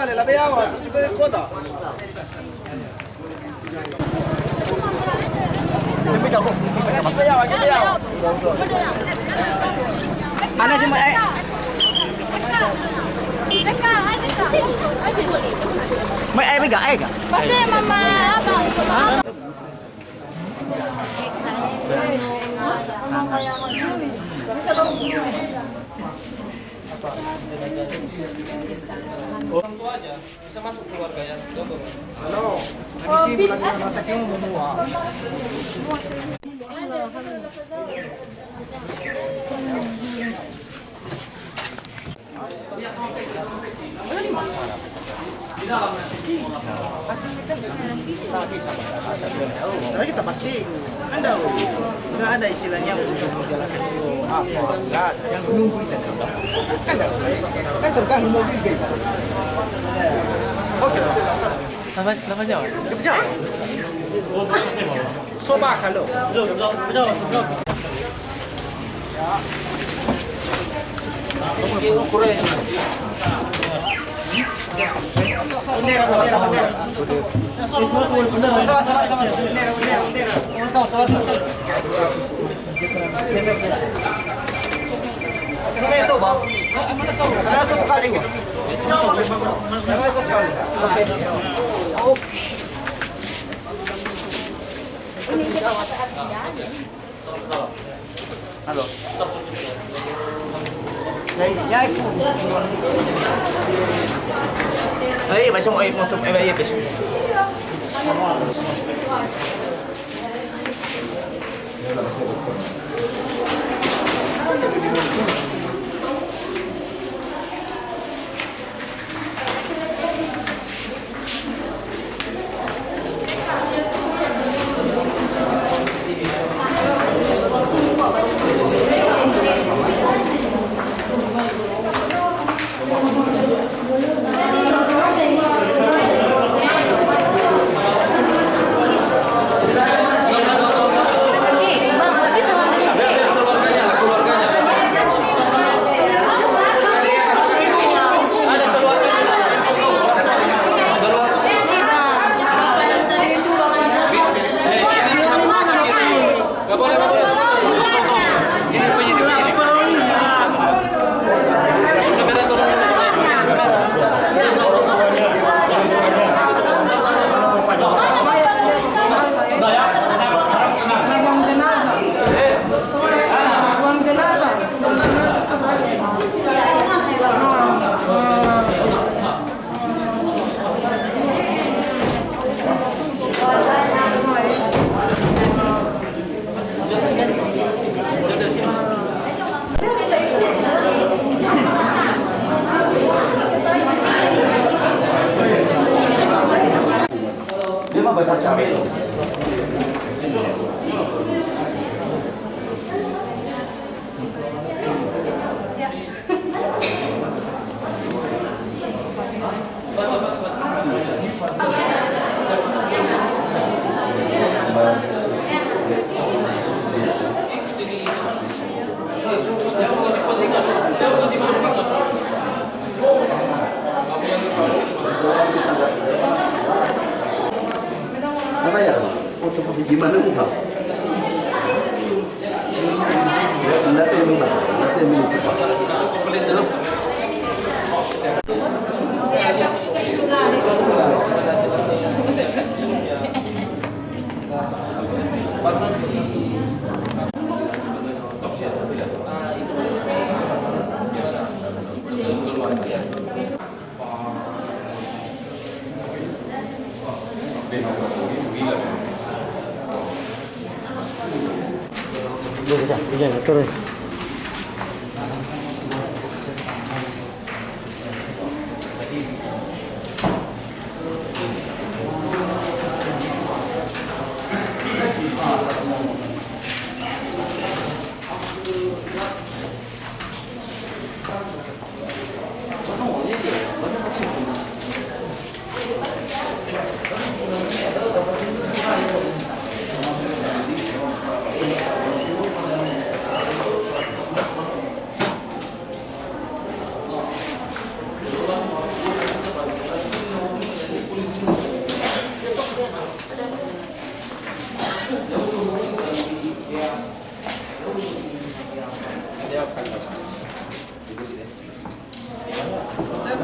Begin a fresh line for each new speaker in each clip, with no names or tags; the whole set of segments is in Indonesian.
vale, la veamos, si puede cuota. Ana cuma May ay biga ay ka.
Kasi mama abang.
Orang tua aja bisa masuk keluarganya.
Halo. Ini sih lagi masak yang semua.
Ini masalah.
Nah, kita pasti Anda nggak ada istilahnya untuk menjalankan itu apa nggak ada yang menunggu itu kan tergantung mobil kita.
Oke. Nama jauh.
Kerja. Soba kalau. Halo. Ya,
Ay, vai ser um ponto, vai aí, pessoal.
bahasa cabai loh. Apa ya? Foto gimana nih bang? Enggak tahu nih bang. Saya milih pak. Komplit dulu. Iya, terus.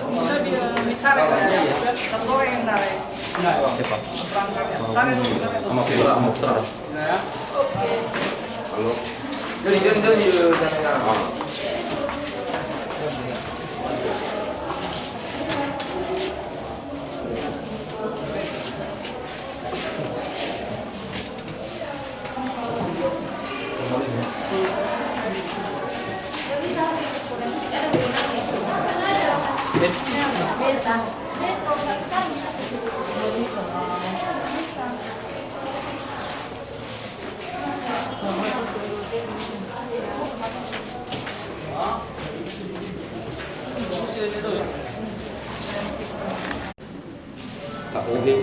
Bisa ditarik ya? Satu orang yang narik.
Sama pula mutra. Halo. Jadi tak oke.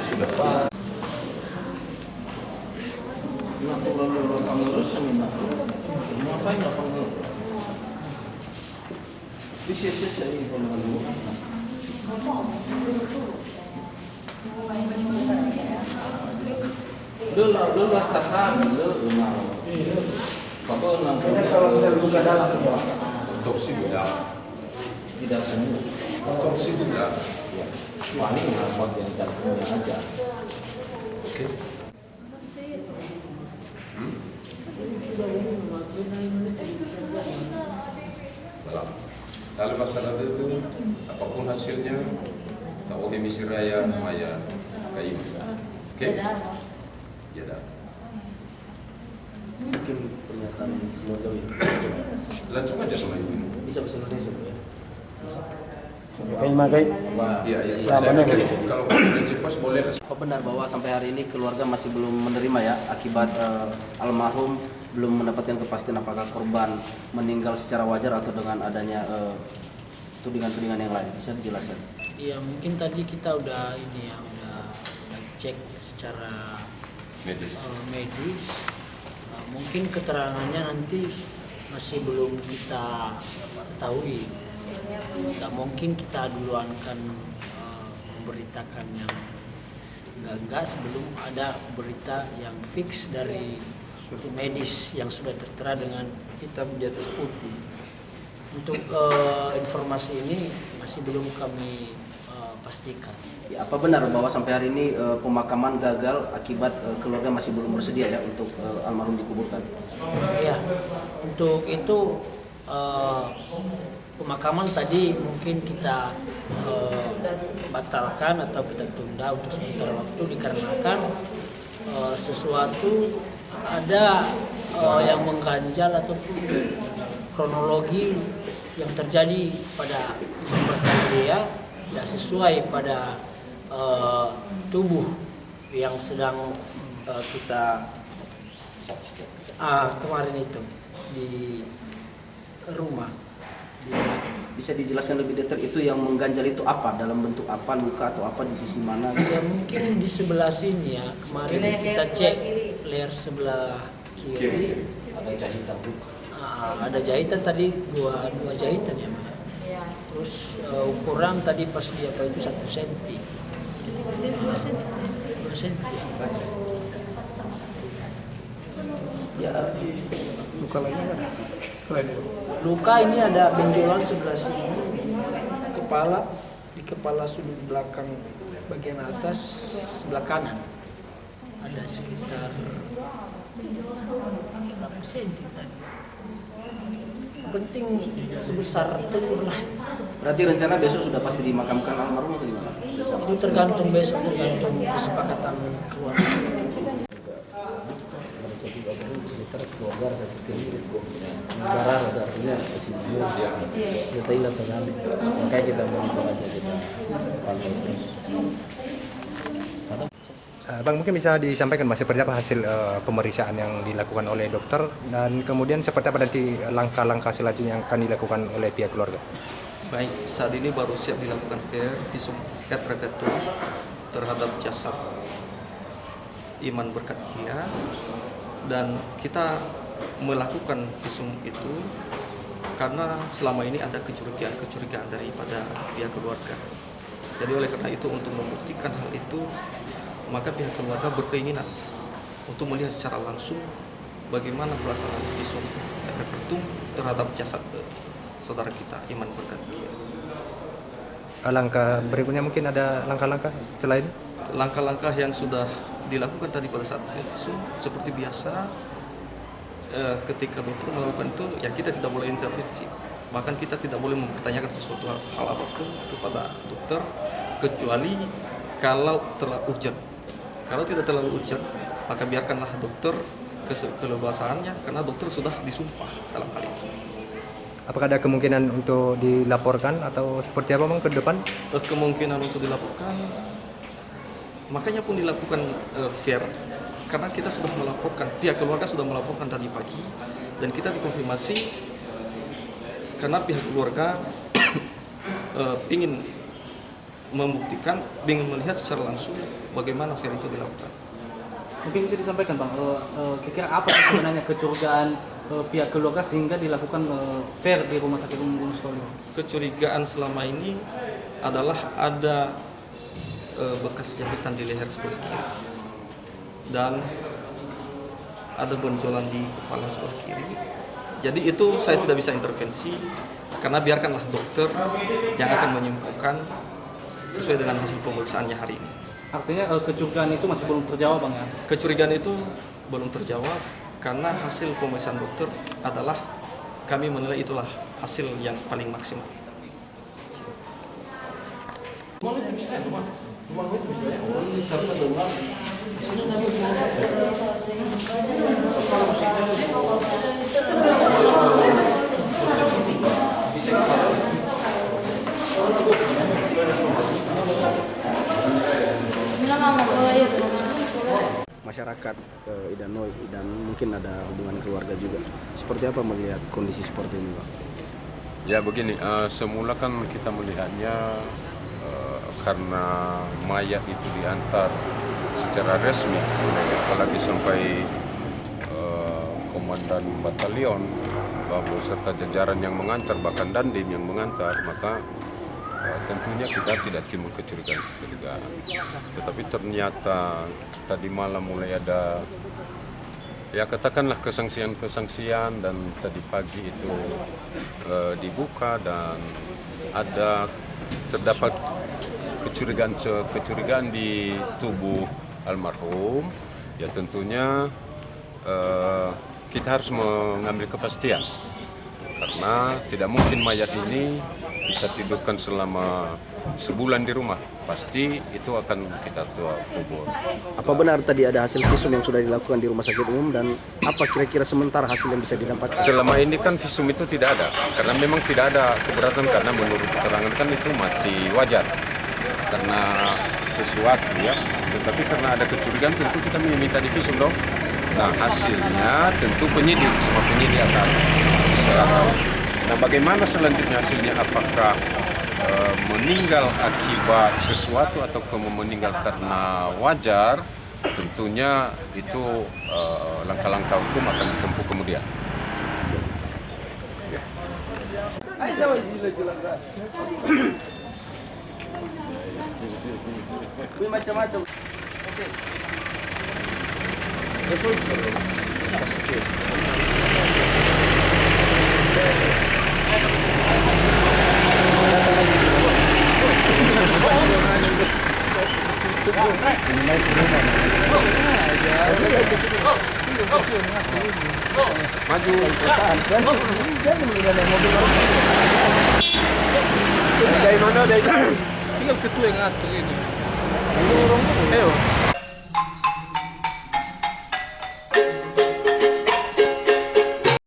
Sudah. Otopsi tidak.
Tidak semua.
Otopsi tidak.
Paling rapat yang jantungnya aja.
Oke. Dalam masalah itu, apapun hasilnya, tak boleh misi raya, maya, kayu. Oke? Ya dah.
Mungkin pernyataan keluarga ya.
Langsung aja sama ibu.
Bisa bahasa Indonesia ya.
Iya, iya. Saya pikir kalau prinsip pos boleh lah.
Apa benar bahwa sampai hari ini keluarga masih belum menerima ya akibat almarhum belum mendapatkan kepastian apakah korban meninggal secara wajar atau dengan adanya tudingan-tudingan yang lain? Bisa dijelaskan?
Iya, mungkin tadi kita udah cek secara medis. Mungkin keterangannya nanti masih belum kita ketahui. Tidak mungkin kita duluan akan memberitakan yang enggak sebelum ada berita yang fix dari tim medis yang sudah tertera dengan hitam di atas putih. Untuk informasi ini masih belum kami pastikan.
Ya, apa benar bahwa sampai hari ini pemakaman gagal akibat keluarga masih belum bersedia ya untuk almarhum dikuburkan?
Ya, untuk itu pemakaman tadi mungkin kita batalkan atau kita tunda untuk sementara waktu dikarenakan sesuatu ada yang mengganjal ataupun kronologi yang terjadi pada rekan dia tidak sesuai pada tubuh yang sedang kita kemarin itu di rumah.
Bisa dijelaskan lebih detail itu yang mengganjal itu apa? Dalam bentuk apa? Luka atau apa di sisi mana?
Ya mungkin di sebelah sini ya. Kemarin kita cek leher sebelah kiri.
Ada jahitan luka.
Ada jahitan tadi dua jahitan ya, Maya. Terus ukuran tadi pas dia apa itu 1 cm. 2 cm.
Ya,
Luka lainnya ada?
Luka ini ada benjolan sebelah sini, di kepala sudut belakang bagian atas sebelah kanan ada sekitar berapa senti tadi. Penting sebesar telur lah.
berarti rencana besok sudah pasti dimakamkan almarhum atau gimana?
Itu tergantung besok, tergantung kesepakatan keluarga.
Keluarga seperti negara artinya kita hilang sekali, makanya kita monitor aja kita pantau terus.
Bang, mungkin bisa disampaikan Mas seperti apa hasil pemeriksaan yang dilakukan oleh dokter dan kemudian seperti apa nanti langkah-langkah selanjutnya yang akan dilakukan oleh pihak keluarga?
Baik, saat ini baru siap dilakukan visum et repertum terhadap jasad Iman Berkat Kia, dan kita melakukan visum itu karena selama ini ada kecurigaan daripada pihak keluarga. Jadi oleh karena itu untuk membuktikan hal itu, maka pihak keluarga berkeinginan untuk melihat secara langsung bagaimana pelaksanaan visum et repertum terhadap jasad saudara kita Iman Berkat Kia.
Langkah berikutnya mungkin ada langkah-langkah setelah ini?
Langkah-langkah yang sudah dilakukan tadi pada saat visum seperti biasa, ketika dokter melakukan itu ya kita tidak boleh intervensi, bahkan kita tidak boleh mempertanyakan sesuatu hal apapun kepada dokter kecuali kalau terlalu urgent. Kalau tidak terlalu urgent, maka biarkanlah dokter keleluasaannya karena dokter sudah disumpah dalam hal itu.
Apakah ada kemungkinan untuk dilaporkan atau seperti apa Bang ke depan?
Kemungkinan untuk dilaporkan, makanya pun dilakukan fair karena kita sudah melaporkan, pihak keluarga sudah melaporkan tadi pagi dan kita dikonfirmasi karena pihak keluarga ingin membuktikan, ingin melihat secara langsung bagaimana fair itu dilakukan.
Mungkin bisa disampaikan Bang, kira-kira apa sebenarnya kecurigaan pihak keluarga sehingga dilakukan fair di Rumah Sakit Umum Gunung Sitoli?
Kecurigaan selama ini adalah ada bekas jahitan di leher sebelah kiri dan ada benjolan di kepala sebelah kiri. Jadi itu saya tidak bisa intervensi karena biarkanlah dokter yang akan menyimpulkan sesuai dengan hasil pemeriksaannya hari ini.
Artinya kecurigaan itu masih belum terjawab Bang ya?
Kecurigaan itu belum terjawab karena hasil pemeriksaan dokter adalah kami menilai itulah hasil yang paling maksimal.
Masyarakat Idanoi dan mungkin ada hubungan keluarga juga. Seperti apa melihat kondisi seperti ini Pak?
Ya begini, semula kan kita melihatnya karena mayat itu diantar secara resmi, apalagi sampai komandan batalion beserta jajaran yang mengantar, bahkan Dandim yang mengantar, maka tentunya kita tidak timbul kecurigaan. Tetapi ternyata tadi malam mulai ada, ya katakanlah kesangsian dan tadi pagi itu dibuka dan terdapat kecurigaan di tubuh almarhum. Ya tentunya kita harus mengambil kepastian karena tidak mungkin mayat ini kita tidurkan selama sebulan di rumah, pasti itu akan kita kubur.
Apa benar tadi ada hasil visum yang sudah dilakukan di rumah sakit umum dan apa kira-kira sementara hasil yang bisa didapatkan?
Selama ini kan visum itu tidak ada, karena memang tidak ada keberatan karena menurut keterangan kan itu mati wajar karena sesuatu ya. Tetapi karena ada kecurigaan tentu kita meminta di visum dong. Nah hasilnya tentu penyidik akan diserahkan. Nah bagaimana selanjutnya hasilnya, apakah meninggal akibat sesuatu atau meninggal karena wajar, tentunya itu langkah-langkah hukum akan ditempuh kemudian.
Macam-macam.
Maju.
Dari mana? Tinggal ketua yang ngatur ini. Ayo.